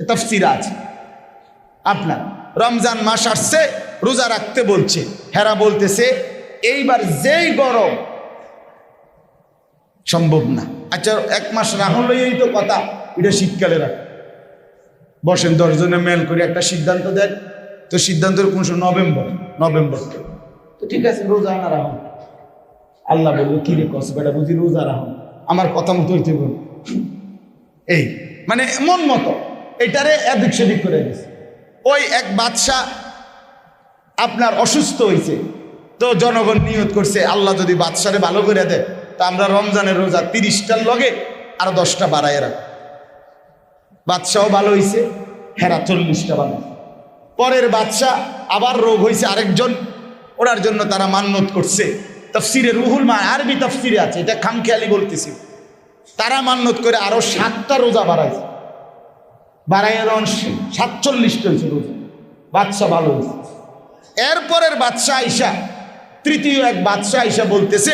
তাফসীর আছে আপনার। রমজান মাস আসছে, রোজা রাখতে বলছে, হেরা বলতেছে এইবার যেই গরম সম্ভব না। আচ্ছা 1 মাস রাখুন লইই তো কথা, এটা শীতকালে রাখ বসেন 10 জনে মেল করে একটা সিদ্ধান্ত দেন, তো সিদ্ধান্তের কোন নভেম্বর তো ঠিক আছে রোজা না রাখুন। আল্লাহ বললো কি রে কস বেটা বুঝি রোজা রাখুন, আমার কথা মতো হইতে বল, এই মানে মন মতো এটারে এদিক সেদিক করে দিছে। ওই এক বাদশাহ আপনার অসুস্থ হয়েছে, তো জনগণ নিয়ত করছে আল্লাহ যদি বাদশারে ভালো করে দেয় তা আমরা রমজানের রোজা 30টার লগে আর 10টা বাড়ায় রাখ। বাদশাও ভালো হয়েছে, হেরা 40টা বানায়। পরের বাদশাহ আবার রোগ হয়েছে আরেকজন, ওনার জন্য তারা মান্যত করছে। তাফসিরে রুহুল মা আরবি তাফসিরে আছে, এটা খামখেয়ালি বলতেছি। তারা মান্যত করে আরো 7টা রোজা বাড়াইছে, বাড়াইয়া 47টা হয়েছে রোজা। বাদশাহ ভালো হয়েছে। এরপরের বাদশাহ আইসা, তৃতীয় এক বাদশাহ আইসা বলতেছে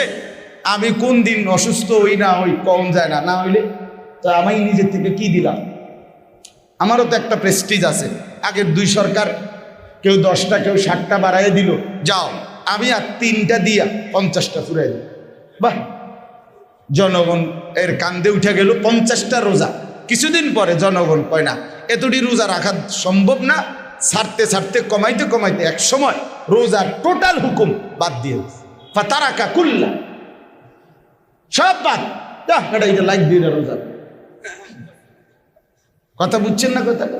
আমি কোন দিন অসুস্থ হই না হই কম যায় না, না হইলে তো আমি নিজের থেকে কি দিলাম, আমারও তো একটা প্রেস্টিজ আছে। আগের 2 সরকার কেউ 10টা কেউ 7টা বাড়াইয়া দিল, যাও আমি আর 3টা দিয়া 50টা ফুরাই দিল। বাহ, জনগণ এর কান্দে উঠে গেল 50টা রোজা। কিছুদিন পরে জনগণ কয় না এতটি রোজা রাখা সম্ভব না, ছাড়তে ছাড়তে কমাইতে কমাইতে এক সময় রোজার টোটাল হুকুম বাদ দিয়ে ফাতারাকা কুল্লা, সব বাদ। এটা লাইক দিয়ে রোজা, কথা বুঝছেন না কথাটা?